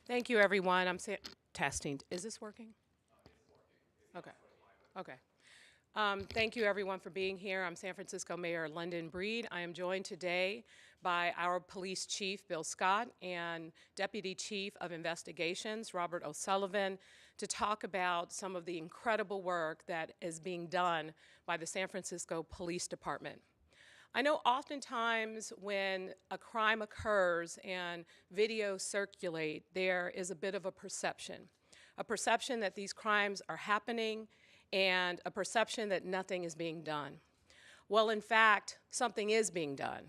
Thank you, everyone. Testing. Is this working? Okay. Okay. Thank you, everyone, for being here. I'm San Francisco Mayor London Breed. I am joined today by our police chief, Bill Scott, and Deputy Chief of Investigations, Robert O'Sullivan, to talk about some of the incredible work that is being done by the San Francisco Police Department. I know oftentimes when a crime occurs and videos circulate, there is a bit of a perception that these crimes are happening and a perception that nothing is being done. Well, in fact, something is being done.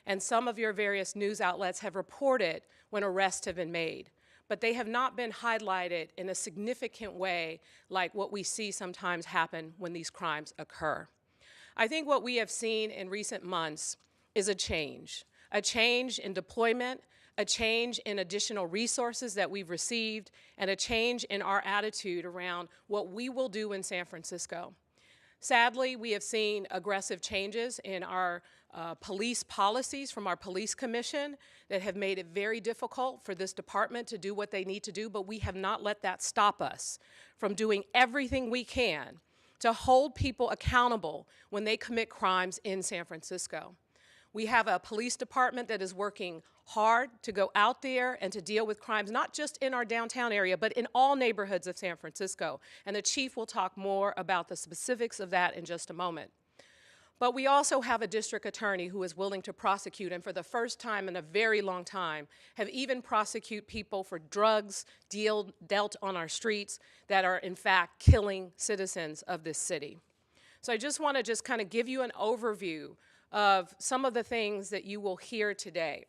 And some of your various news outlets have reported when arrests have been made, but they have not been highlighted in a significant way like what we see sometimes happen when these crimes occur. I think what we have seen in recent months is a change in deployment, a change in additional resources that we've received, and a change in our attitude around what we will do in San Francisco. Sadly, we have seen aggressive changes in our police policies from our police commission that have made it very difficult for this department to do what they need to do, but we have not let that stop us from doing everything we can to hold people accountable when they commit crimes in San Francisco. We have a police department that is working hard to go out there and to deal with crimes, not just in our downtown area, but in all neighborhoods of San Francisco. And the chief will talk more about the specifics of that in just a moment. But we also have a district attorney who is willing to prosecute, and for the first time in a very long time, have even prosecute people for drugs dealt on our streets that are in fact killing citizens of this city. So I just want to kind of give you an overview of some of the things that you will hear today.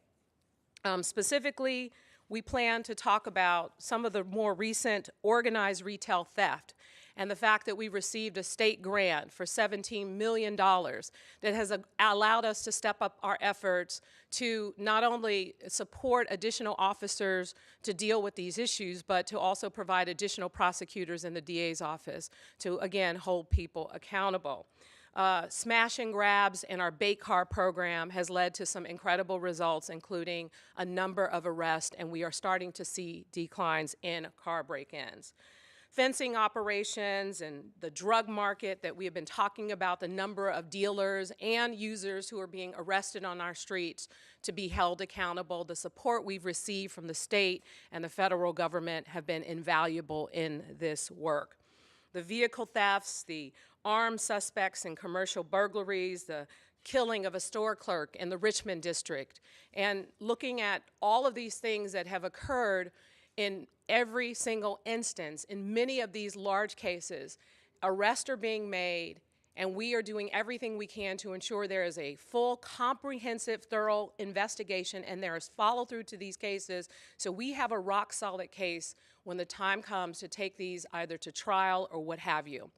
Specifically, we plan to talk about some of the more recent organized retail theft and the fact that we received a state grant for $17 million that has allowed us to step up our efforts to not only support additional officers to deal with these issues, but to also provide additional prosecutors in the DA's office to, again, hold people accountable. Smash and grabs in our bait car program has led to some incredible results, including a number of arrests, and we are starting to see declines in car break-ins. Fencing operations and the drug market that we have been talking about, the number of dealers and users who are being arrested on our streets to be held accountable. The support we've received from the state and the federal government have been invaluable in this work. The vehicle thefts, the armed suspects in commercial burglaries, the killing of a store clerk in the Richmond district, and looking at all of these things that have occurred in every single instance. In many of these large cases, arrests are being made, and we are doing everything we can to ensure there is a full, comprehensive, thorough investigation and there is follow-through to these cases, so we have a rock-solid case when the time comes to take these either to trial or what have you.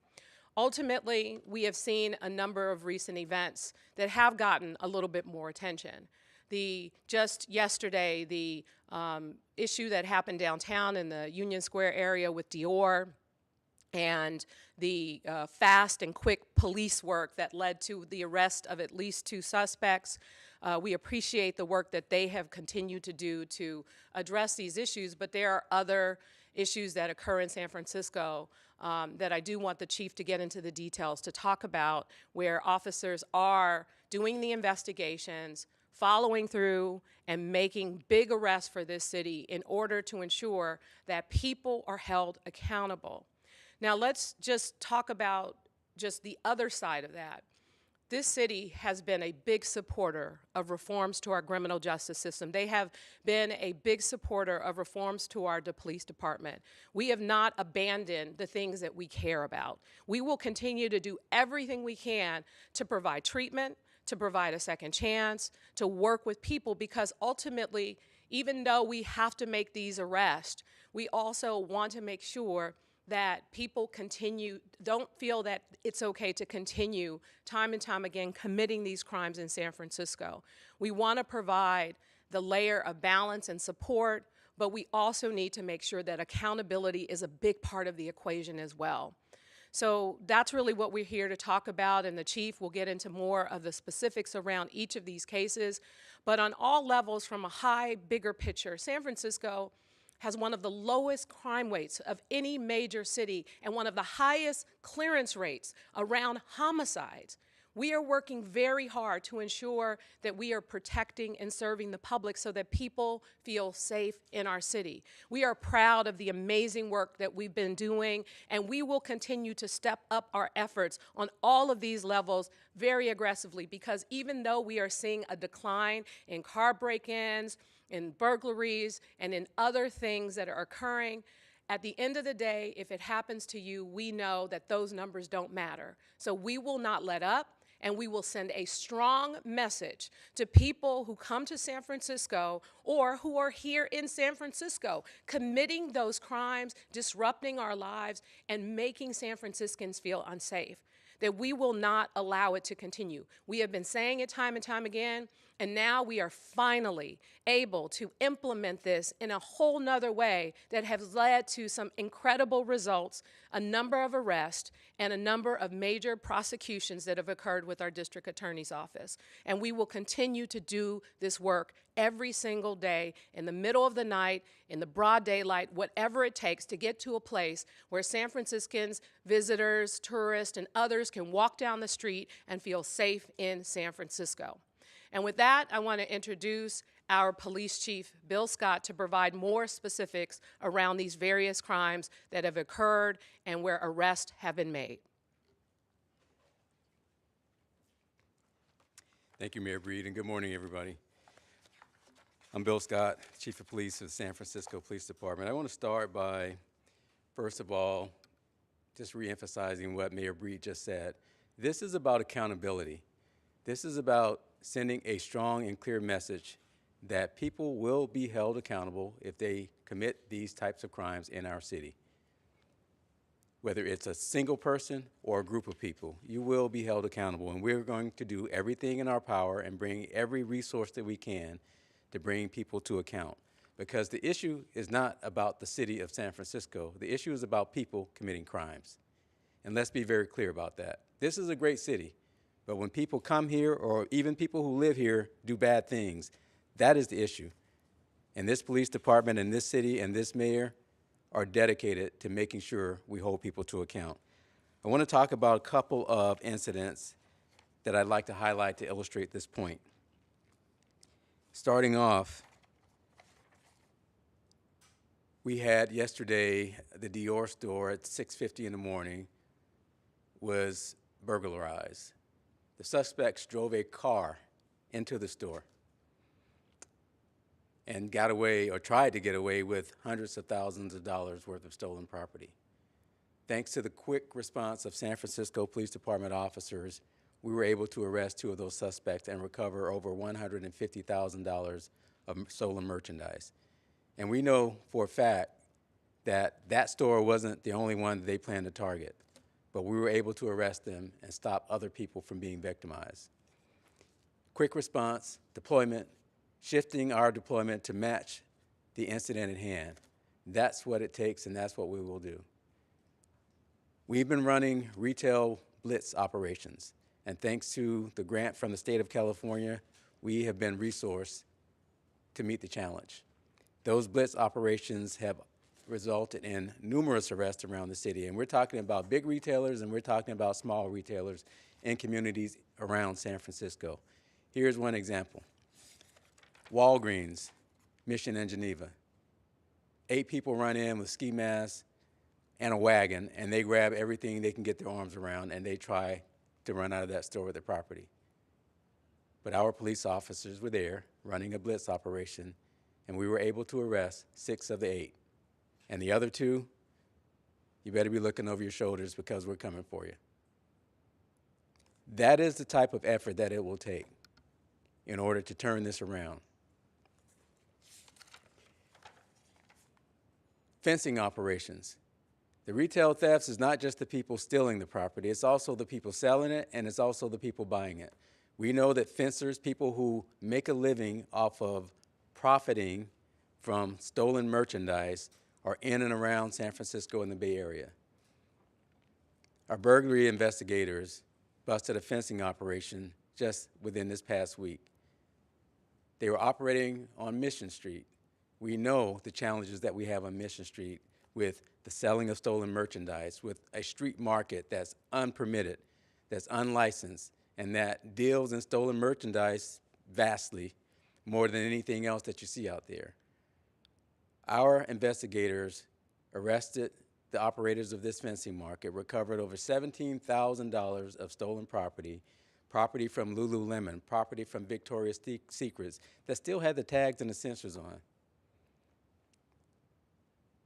Ultimately, we have seen a number of recent events that have gotten a little bit more attention. Just yesterday, the issue that happened downtown in the Union Square area with Dior, and the fast and quick police work that led to the arrest of at least 2 suspects. We appreciate the work that they have continued to do to address these issues, but there are other issues that occur in San Francisco that I do want the chief to get into the details to talk about, where officers are doing the investigations, following through, and making big arrests for this city in order to ensure that people are held accountable. Now let's just talk about just the other side of that. This city has been a big supporter of reforms to our criminal justice system. They have been a big supporter of reforms to our police department. We have not abandoned the things that we care about. We will continue to do everything we can to provide treatment, to provide a second chance, to work with people, because ultimately, even though we have to make these arrests, we also want to make sure that people don't feel that it's okay to continue time and time again committing these crimes in San Francisco. We want to provide the layer of balance and support, but we also need to make sure that accountability is a big part of the equation as well. So that's really what we're here to talk about, and the chief will get into more of the specifics around each of these cases. But on all levels, from a high, bigger picture, San Francisco has one of the lowest crime rates of any major city and one of the highest clearance rates around homicides. We are working very hard to ensure that we are protecting and serving the public so that people feel safe in our city. We are proud of the amazing work that we've been doing, and we will continue to step up our efforts on all of these levels very aggressively, because even though we are seeing a decline in car break-ins, in burglaries, and in other things that are occurring, at the end of the day, if it happens to you, we know that those numbers don't matter. So we will not let up, and we will send a strong message to people who come to San Francisco or who are here in San Francisco, committing those crimes, disrupting our lives, and making San Franciscans feel unsafe, that we will not allow it to continue. We have been saying it time and time again, and now we are finally able to implement this in a whole nother way that has led to some incredible results, a number of arrests, and a number of major prosecutions that have occurred with our district attorney's office. And we will continue to do this work every single day, in the middle of the night, in the broad daylight, whatever it takes to get to a place where San Franciscans, visitors, tourists, and others can walk down the street and feel safe in San Francisco. And with that, I want to introduce our police chief, Bill Scott, to provide more specifics around these various crimes that have occurred and where arrests have been made. Thank you, Mayor Breed, and good morning, everybody. I'm Bill Scott, Chief of Police of the San Francisco Police Department. I want to start by, first of all, just reemphasizing what Mayor Breed just said. This is about accountability. This is about sending a strong and clear message that people will be held accountable if they commit these types of crimes in our city. Whether it's a single person or a group of people, you will be held accountable, and we're going to do everything in our power and bring every resource that we can to bring people to account. Because the issue is not about the city of San Francisco. The issue is about people committing crimes. And let's be very clear about that. This is a great city, but when people come here, or even people who live here, do bad things, that is the issue. And this police department and this city and this mayor are dedicated to making sure we hold people to account. I want to talk about a couple of incidents that I'd like to highlight to illustrate this point. Starting off, we had yesterday the Dior store at 6:50 in the morning was burglarized. The suspects drove a car into the store and got away, or tried to get away, with hundreds of thousands of dollars worth of stolen property. Thanks to the quick response of San Francisco Police Department officers, we were able to arrest 2 of those suspects and recover over $150,000 of stolen merchandise. And we know for a fact that that store wasn't the only one that they planned to target, but we were able to arrest them and stop other people from being victimized. Quick response, deployment, shifting our deployment to match the incident at hand. That's what it takes, and that's what we will do. We've been running retail blitz operations, and thanks to the grant from the state of California, we have been resourced to meet the challenge. Those blitz operations have resulted in numerous arrests around the city, and we're talking about big retailers and we're talking about small retailers in communities around San Francisco. Here's one example. Walgreens, Mission and Geneva. 8 people run in with ski masks and a wagon, and they grab everything they can get their arms around, and they try to run out of that store with their property. But our police officers were there running a blitz operation, and we were able to arrest 6 of the 8. And the other 2, you better be looking over your shoulders, because we're coming for you. That is the type of effort that it will take in order to turn this around. Fencing operations. The retail thefts is not just the people stealing the property, it's also the people selling it, and it's also the people buying it. We know that fencers, people who make a living off of profiting from stolen merchandise, are in and around San Francisco and the Bay Area. Our burglary investigators busted a fencing operation just within this past week. They were operating on Mission Street We know the challenges that we have on Mission Street with the selling of stolen merchandise, with a street market that's unpermitted, that's unlicensed, and that deals in stolen merchandise vastly more than anything else that you see out there. Our investigators arrested the operators of this fencing market, recovered over $17,000 of stolen property, property from Lululemon, property from Victoria's Secrets that still had the tags and the sensors on.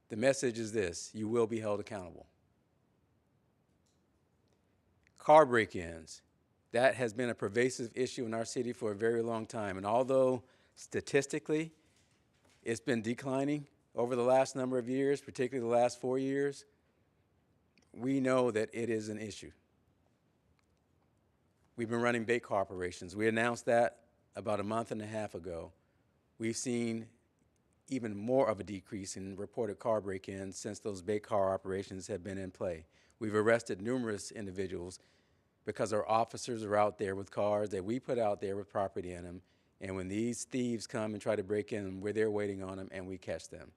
The message is this: you will be held accountable. Car break-ins, that has been a pervasive issue in our city for a very long time. And although statistically it's been declining over the last number of years, particularly the last 4 years, we know that it is an issue. We've been running bait car operations. We announced that about a month and a half ago. We've seen even more of a decrease in reported car break-ins since those bait car operations have been in play. We've arrested numerous individuals because our officers are out there with cars that we put out there with property in them, and when these thieves come and try to break in, we're there waiting on them and we catch them.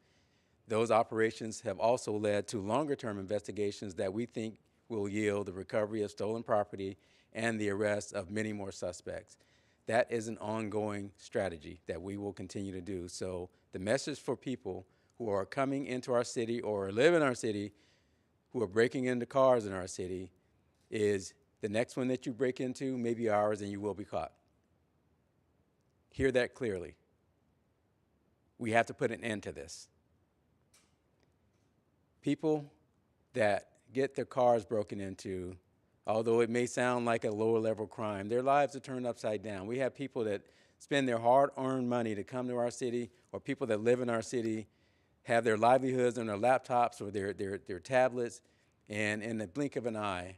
Those operations have also led to longer-term investigations that we think will yield the recovery of stolen property and the arrest of many more suspects. That is an ongoing strategy that we will continue to do. So the message for people who are coming into our city or live in our city, who are breaking into cars in our city, is the next one that you break into may be ours and you will be caught. Hear that clearly. We have to put an end to this. People that get their cars broken into, although it may sound like a lower level crime, their lives are turned upside down. We have people that spend their hard-earned money to come to our city, or people that live in our city have their livelihoods on their laptops or their tablets, and in the blink of an eye,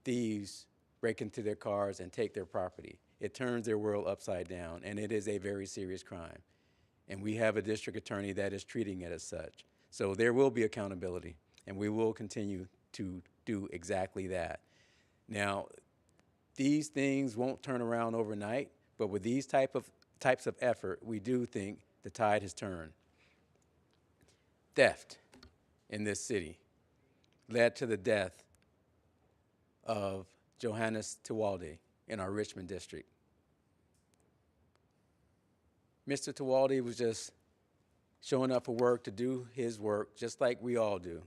thieves break into their cars and take their property. It turns their world upside down, and it is a very serious crime. And we have a district attorney that is treating it as such. So there will be accountability, and we will continue to do exactly that. Now, these things won't turn around overnight, but with these types of effort, we do think the tide has turned. Theft in this city led to the death of Johannes Tewalde in our Richmond district. Mr. Tewalde was just showing up for work to do his work just like we all do.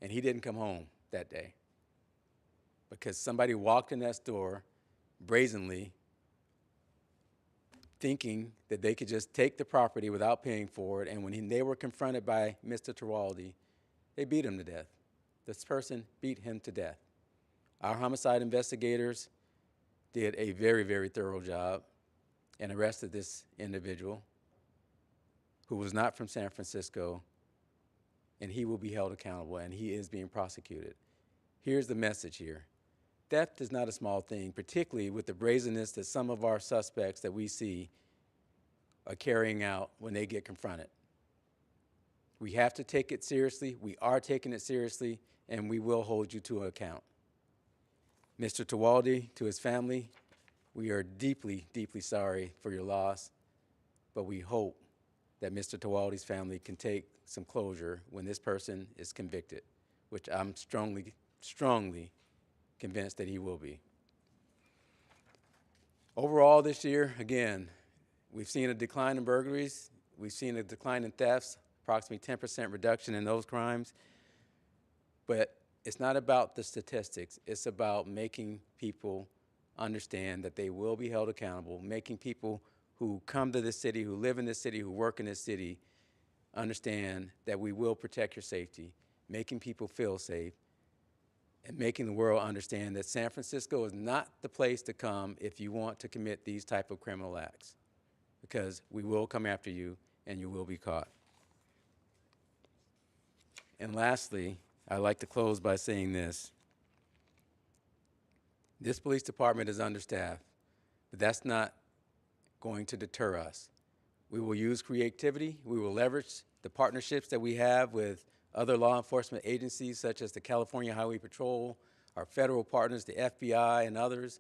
And he didn't come home that day because somebody walked in that store brazenly thinking that they could just take the property without paying for it, and when they were confronted by Mr. Tewalde, they beat him to death. This person beat him to death. Our homicide investigators did a very, very thorough job and arrested this individual who was not from San Francisco, and he will be held accountable, and he is being prosecuted. Here's the message here. Theft is not a small thing, particularly with the brazenness that some of our suspects that we see are carrying out when they get confronted. We have to take it seriously. We are taking it seriously, and we will hold you to account. Mr. Tewalde, to his family, we are deeply, deeply sorry for your loss, but we hope that Mr. Tewalde's family can take some closure when this person is convicted, which I'm strongly, strongly convinced that he will be. Overall this year, again, we've seen a decline in burglaries. We've seen a decline in thefts, approximately 10% reduction in those crimes. But it's not about the statistics. It's about making people understand that they will be held accountable, making people who come to this city, who live in this city, who work in this city, understand that we will protect your safety, making people feel safe, and making the world understand that San Francisco is not the place to come if you want to commit these type of criminal acts, because we will come after you and you will be caught. And lastly, I'd like to close by saying this. This police department is understaffed, but that's not going to deter us. We will use creativity. We will leverage the partnerships that we have with other law enforcement agencies such as the California Highway Patrol, our federal partners, the FBI, and others.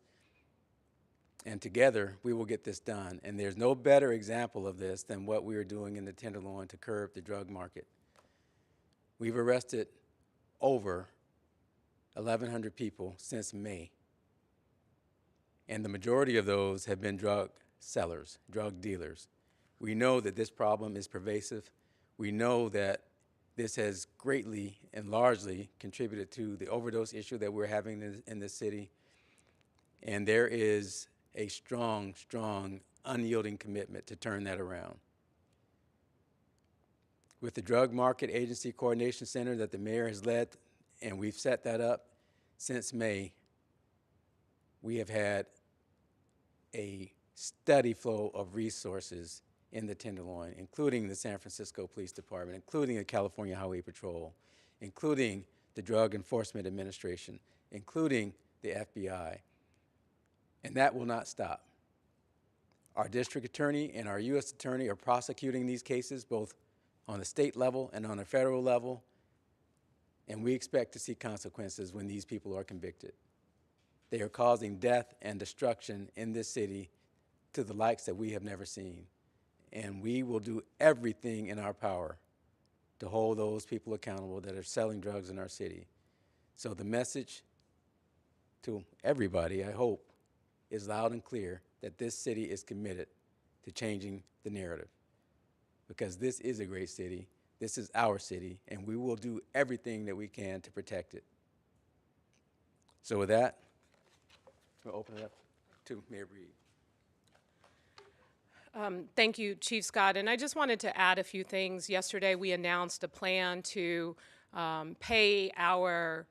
And together, we will get this done. And there's no better example of this than what we are doing in the Tenderloin to curb the drug market. We've arrested over 1,100 people since May. And the majority of those have been drug sellers, drug dealers. We know that this problem is pervasive. We know that this has greatly and largely contributed to the overdose issue that we're having in this city. And there is a strong, strong, unyielding commitment to turn that around. With the Drug Market Agency Coordination Center that the mayor has led, and we've set that up since May, we have had a steady flow of resources in the Tenderloin, including the San Francisco Police Department, including the California Highway Patrol, including the Drug Enforcement Administration, including the FBI. And that will not stop. Our district attorney and our U.S. attorney are prosecuting these cases both on the state level and on the federal level, and we expect to see consequences when these people are convicted. They are causing death and destruction in this city to the likes that we have never seen. And we will do everything in our power to hold those people accountable that are selling drugs in our city. So the message to everybody, I hope, is loud and clear that this city is committed to changing the narrative. Because this is a great city, this is our city, and we will do everything that we can to protect it. So with that, we'll open it up to Mayor Breed. Thank you, Chief Scott. And I just wanted to add a few things. Yesterday, we announced a plan to pay our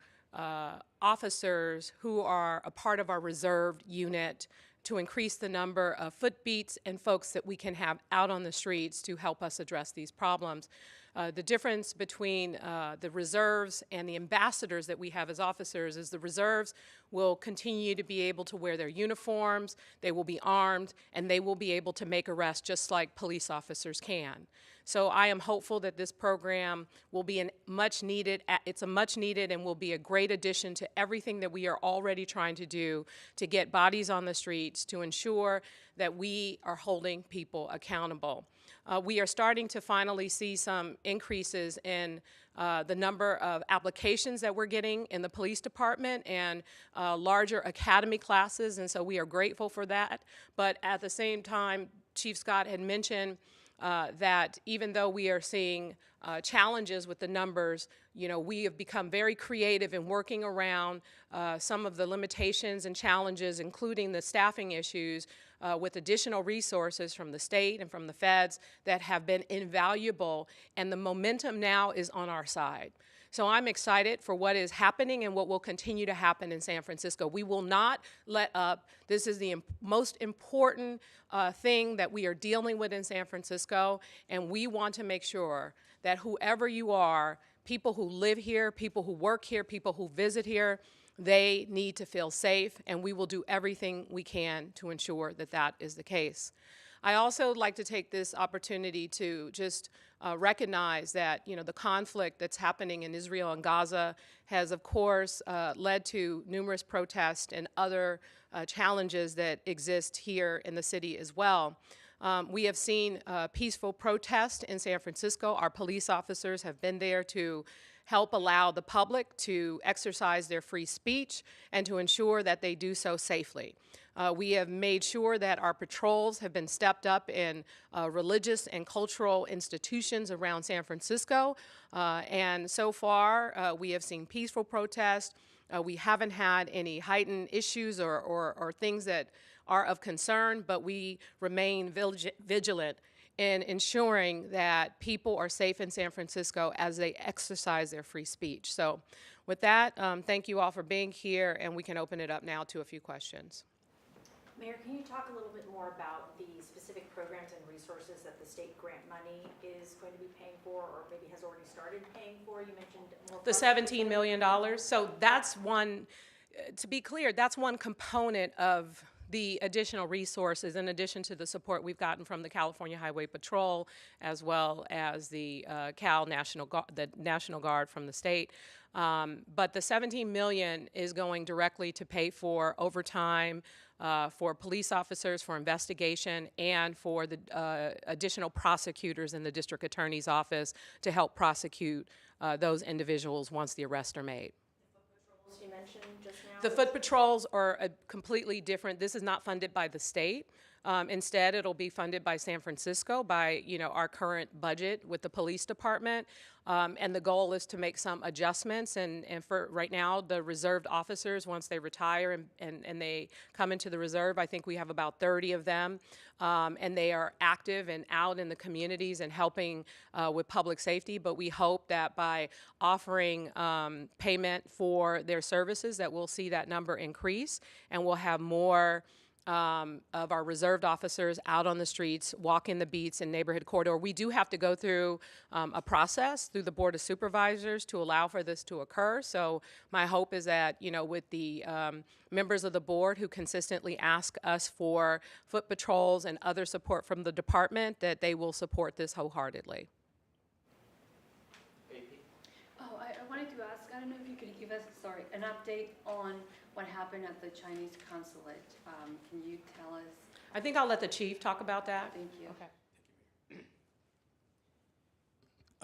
officers who are a part of our reserved unit to increase the number of footbeats and folks that we can have out on the streets to help us address these problems. The difference between the reserves and the ambassadors that we have as officers is the reserves will continue to be able to wear their uniforms, they will be armed, and they will be able to make arrests just like police officers can. So I am hopeful that this program will be it's a much needed and will be a great addition to everything that we are already trying to do to get bodies on the streets to ensure that we are holding people accountable. We are starting to finally see some increases in the number of applications that we're getting in the police department and larger academy classes, and so we are grateful for that. But at the same time, Chief Scott had mentioned that even though we are seeing challenges with the numbers, we have become very creative in working around some of the limitations and challenges, including the staffing issues, with additional resources from the state and from the feds that have been invaluable, and the momentum now is on our side. So I'm excited for what is happening and what will continue to happen in San Francisco. We will not let up. This is the most important thing that we are dealing with in San Francisco, and we want to make sure that whoever you are, people who live here, people who work here, people who visit here, they need to feel safe, and we will do everything we can to ensure that that is the case. I also like to take this opportunity to just recognize that the conflict that's happening in Israel and Gaza has, of course, led to numerous protests and other challenges that exist here in the city as well. We have seen peaceful protest in San Francisco. Our police officers have been there to help allow the public to exercise their free speech and to ensure that they do so safely. We have made sure that our patrols have been stepped up in religious and cultural institutions around San Francisco, and so far we have seen peaceful protests. We haven't had any heightened issues or things that are of concern, but we remain vigilant in ensuring that people are safe in San Francisco as they exercise their free speech. So with that, thank you all for being here, and we can open it up now to a few questions. Mayor, can you talk a little bit more about the specific programs and resources that the state grant money is going to be paying for, or maybe has already started paying for? You mentioned more. The $17 million. So that's one, to be clear, that's one component of the additional resources in addition to the support we've gotten from the California Highway Patrol as well as the National Guard from the state. But the $17 million is going directly to pay for overtime, for police officers, for investigation, and for the additional prosecutors in the district attorney's office to help prosecute those individuals once the arrests are made. Patrols you mentioned just now? The foot patrols are a completely different. This is not funded by the state. Instead, it'll be funded by San Francisco, by our current budget with the police department. And the goal is to make some adjustments. And for right now, the reserved officers, once they retire and they come into the reserve, I think we have about 30 of them. And they are active and out in the communities and helping with public safety. But we hope that by offering payment for their services, that we'll see that number increase, and we'll have more of our reserved officers out on the streets, walking the beats and neighborhood corridor. We do have to go through a process through the Board of Supervisors to allow for this to occur. So my hope is that, with the members of the board who consistently ask us for foot patrols and other support from the department, that they will support this wholeheartedly. Oh, I wanted to ask, I don't know if you could give us, an update on what happened at the Chinese consulate. Can you tell us? I think I'll let the chief talk about that. Thank you.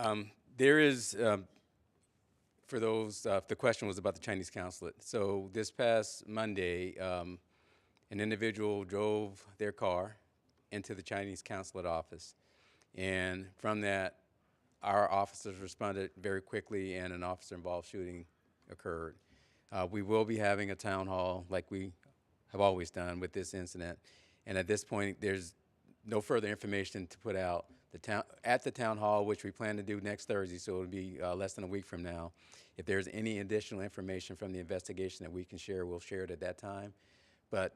Okay. There is, for those, the question was about the Chinese consulate. So this past Monday, an individual drove their car into the Chinese consulate office. And from that, our officers responded very quickly, and an officer-involved shooting occurred. We will be having a town hall like we have always done with this incident. And at this point, there's no further information to put out. At the town hall, which we plan to do next Thursday, so it'll be less than a week from now. If there's any additional information from the investigation that we can share, we'll share it at that time. But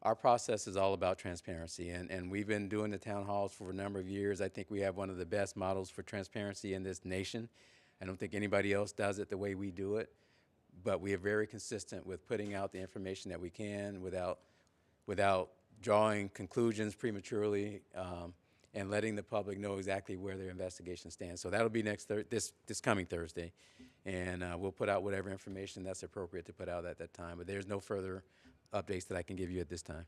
our process is all about transparency, and we've been doing the town halls for a number of years. I think we have one of the best models for transparency in this nation. I don't think anybody else does it the way we do it, but we are very consistent with putting out the information that we can without drawing conclusions prematurely, and letting the public know exactly where their investigation stands. So that'll be this coming Thursday, and we'll put out whatever information that's appropriate to put out at that time. But there's no further updates that I can give you at this time.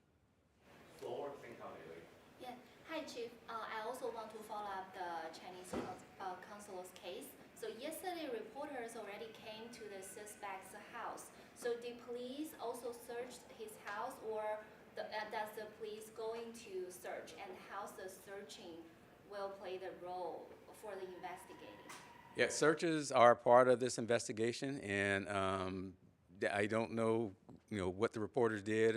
Yeah. Hi, Chief. I also want to follow up the Chinese consulate's case. So yesterday, reporters already came to the suspect's house. So did police also search his house, or does the police going to search, and how's the searching will play the role for the investigating? Yeah, searches are part of this investigation, and I don't know, what the reporters did,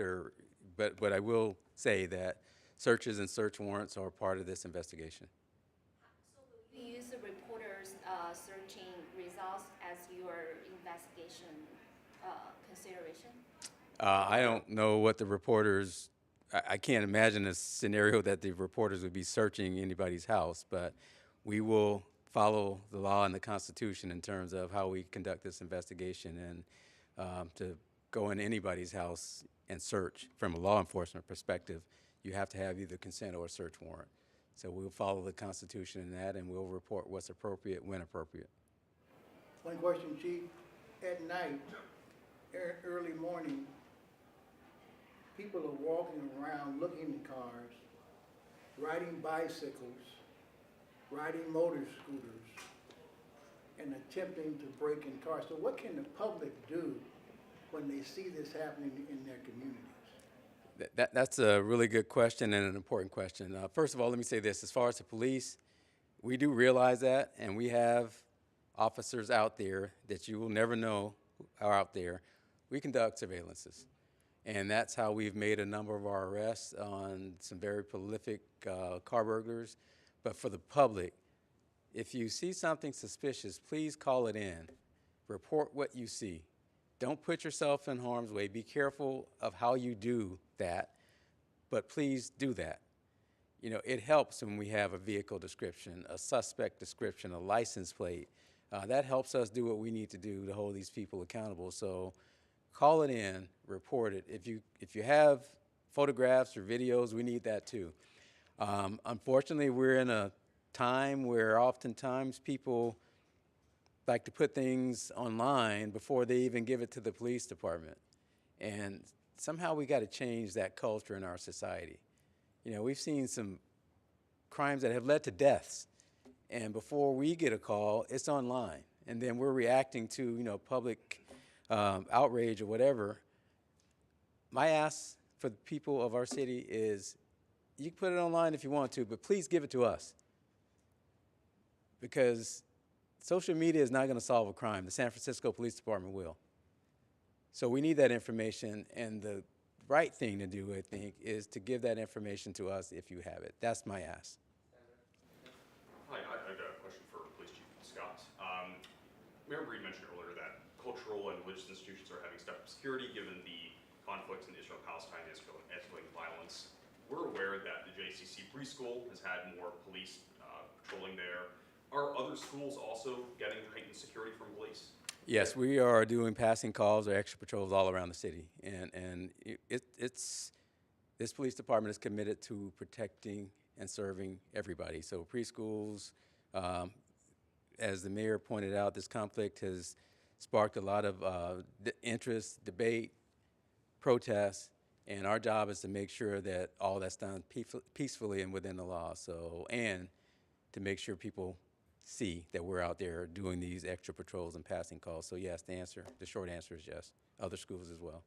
but I will say that searches and search warrants are part of this investigation. So will you use the reporters' searching results as your investigation consideration? I don't know what the reporters, I can't imagine a scenario that the reporters would be searching anybody's house, but we will follow the law and the Constitution in terms of how we conduct this investigation, and to go in anybody's house and search from a law enforcement perspective, you have to have either consent or a search warrant. So we'll follow the Constitution in that, and we'll report what's appropriate when appropriate. One question, Chief. At night, early morning, people are walking around looking in cars, riding bicycles, riding motor scooters, and attempting to break in cars. So what can the public do when they see this happening in their communities? That's a really good question and an important question. First of all, let me say this. As far as the police, we do realize that, and we have officers out there that you will never know are out there. We conduct surveillances, and that's how we've made a number of our arrests on some very prolific car burglars. But for the public, if you see something suspicious, please call it in. Report what you see. Don't put yourself in harm's way. Be careful of how you do that, but please do that. It helps when we have a vehicle description, a suspect description, a license plate. That helps us do what we need to do to hold these people accountable. So call it in, report it. If you have photographs or videos, we need that too. Unfortunately, we're in a time where oftentimes people like to put things online before they even give it to the police department. And somehow we got to change that culture in our society. You know, we've seen some crimes that have led to deaths, and before we get a call, it's online, and then we're reacting to, you know, public outrage or whatever. My ask for the people of our city is, you can put it online if you want to, but please give it to us, because social media is not going to solve a crime. The San Francisco Police Department will. So we need that information, and the right thing to do, I think, is to give that information to us if you have it. That's my ask. Hi, I've got a question for Police Chief Scott. Mayor Breed mentioned earlier that cultural and religious institutions are having stepped up security given the conflicts in Israel-Palestine and escalating violence. We're aware that the JCC preschool has had more police patrolling there. Are other schools also getting heightened security from police? Yes, we are doing passing calls or extra patrols all around the city, and it's this police department is committed to protecting and serving everybody. So preschools, as the mayor pointed out, this conflict has sparked a lot of interest, debate, protests, and our job is to make sure that all that's done peacefully and within the law. So, and to make sure people see that we're out there doing these extra patrols and passing calls. So yes, the short answer is yes. Other schools as well.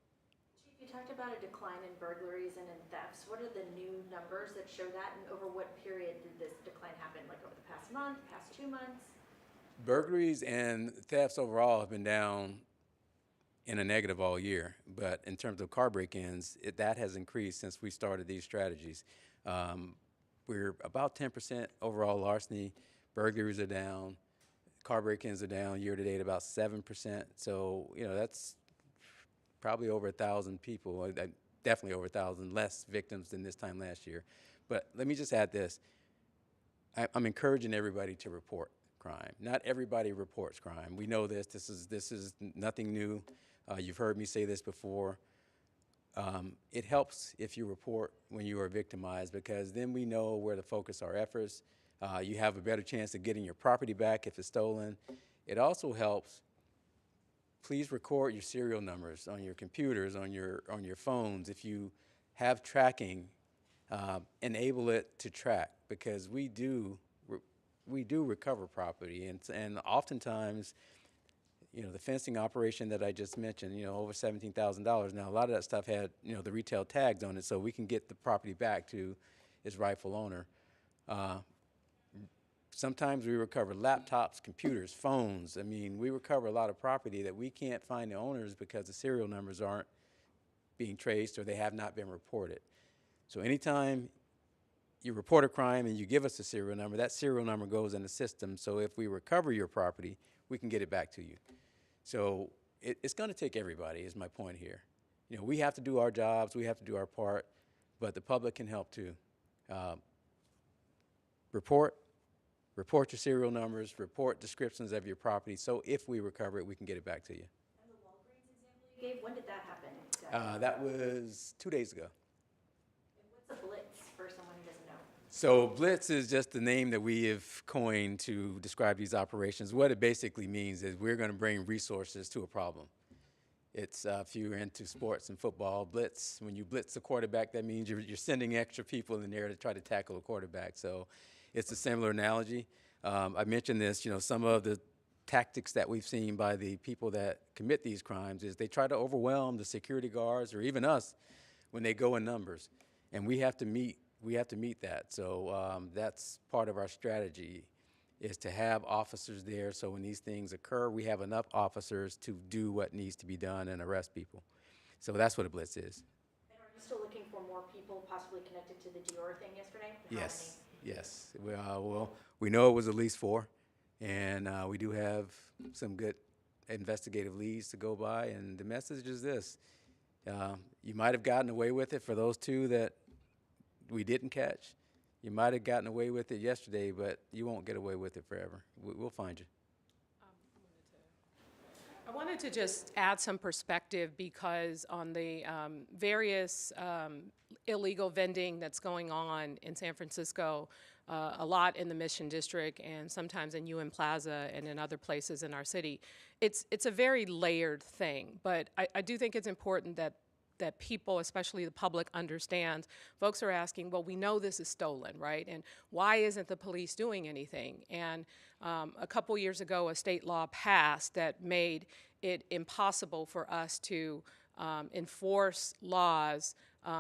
Chief, you talked about a decline in burglaries and in thefts. What are the new numbers that show that, and over what period did this decline happen? Like over the past month, past 2 months? Burglaries and thefts overall have been down in a negative all year, but in terms of car break-ins, that has increased since we started these strategies. We're about 10% overall larceny. Burglaries are down. Car break-ins are down year to date about 7%. So, you know, that's probably over 1,000 people, definitely over 1,000 less victims than this time last year. But let me just add this. I'm encouraging everybody to report crime. Not everybody reports crime. We know this. This is nothing new. You've heard me say this before. It helps if you report when you are victimized, because then we know where to focus our efforts. You have a better chance of getting your property back if it's stolen. It also helps. Please record your serial numbers on your computers, on your phones. If you have tracking, enable it to track, because we do recover property, and oftentimes, you know, the fencing operation that I just mentioned, you know, over $17,000. Now, a lot of that stuff had, you know, the retail tags on it, so we can get the property back to its rightful owner. Sometimes we recover laptops, computers, phones. I mean, we recover a lot of property that we can't find the owners because the serial numbers aren't being traced or they have not been reported. So anytime you report a crime and you give us a serial number, that serial number goes in the system. So if we recover your property, we can get it back to you. So it's going to take everybody, is my point here. You know, we have to do our jobs, we have to do our part, but the public can help too. Report your serial numbers, report descriptions of your property, so if we recover it, we can get it back to you. And the Walgreens example you gave, when did that happen exactly? That was 2 days ago. And what's a blitz for someone who doesn't know? So blitz is just the name that we have coined to describe these operations. What it basically means is we're going to bring resources to a problem. It's if you're into sports and football, blitz. When you blitz a quarterback, that means you're sending extra people in there to try to tackle a quarterback. So it's a similar analogy. I mentioned this, you know, some of the tactics that we've seen by the people that commit these crimes is they try to overwhelm the security guards or even us when they go in numbers. And we have to meet that. So that's part of our strategy, is to have officers there so when these things occur, we have enough officers to do what needs to be done and arrest people. So that's what a blitz is. And are you still looking for more people possibly connected to the Dior thing yesterday? How Yes, yes. Well, we know it was at least 4, and we do have some good investigative leads to go by, and the message is this. You might have gotten away with it for those 2 that we didn't catch. You might have gotten away with it yesterday, but you won't get away with it forever. We'll find you. I wanted to just add some perspective, because on the various illegal vending that's going on in San Francisco, a lot in the Mission District and sometimes in UN Plaza and in other places in our city, it's a very layered thing. But I do think it's important that that people, especially the public, understands. Folks are asking, well, we know this is stolen, right? And why isn't the police doing anything? And a couple years ago, a state law passed that made it impossible for us to enforce laws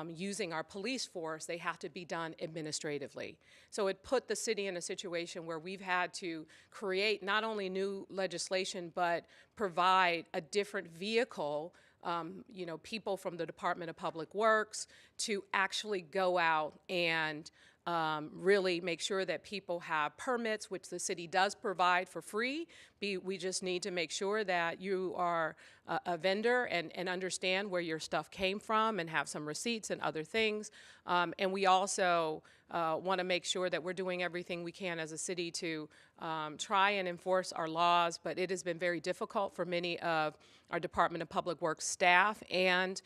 using our police force. They have to be done administratively. So it put the city in a situation where we've had to create not only new legislation, but provide a different vehicle, people from the Department of Public Works to actually go out and really make sure that people have permits, which the city does provide for free. We just need to make sure that you are a vendor and understand where your stuff came from and have some receipts and other things. And we also want to make sure that we're doing everything we can as a city to try and enforce our laws, but it has been very difficult for many of our Department of Public Works staff and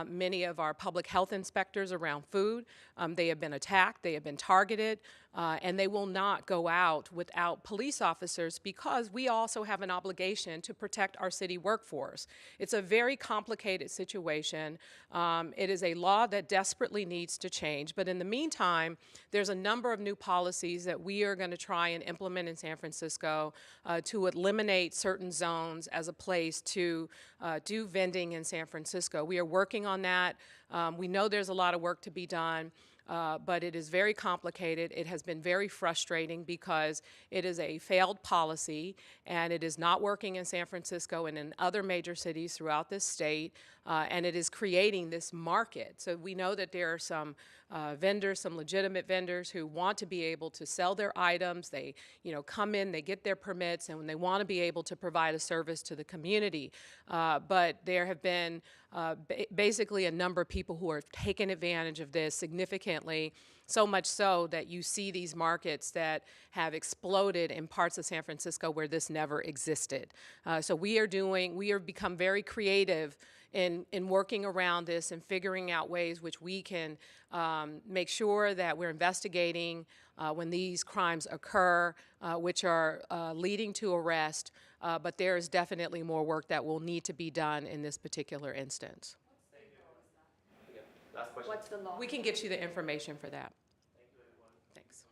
many of our public health inspectors around food. They have been attacked, they have been targeted, and they will not go out without police officers because we also have an obligation to protect our city workforce. It's a very complicated situation. It is a law that desperately needs to change, but in the meantime, there's a number of new policies that we are going to try and implement in San Francisco to eliminate certain zones as a place to do vending in San Francisco. We are working on that. We know there's a lot of work to be done. But it is very complicated. It has been very frustrating because it is a failed policy and it is not working in San Francisco and in other major cities throughout this state, and it is creating this market. So we know that there are some vendors, some legitimate vendors who want to be able to sell their items. They, come in, they get their permits, and they want to be able to provide a service to the community. But there have been basically a number of people who are taking advantage of this significantly, so much so that you see these markets that have exploded in parts of San Francisco where this never existed. So we have become very creative in working around this and figuring out ways which we can make sure that we're investigating when these crimes occur, which are leading to arrest, but there is definitely more work that will need to be done in this particular instance. Last question. What's the law? We can get you the information for that. Thank you, everyone. Thanks.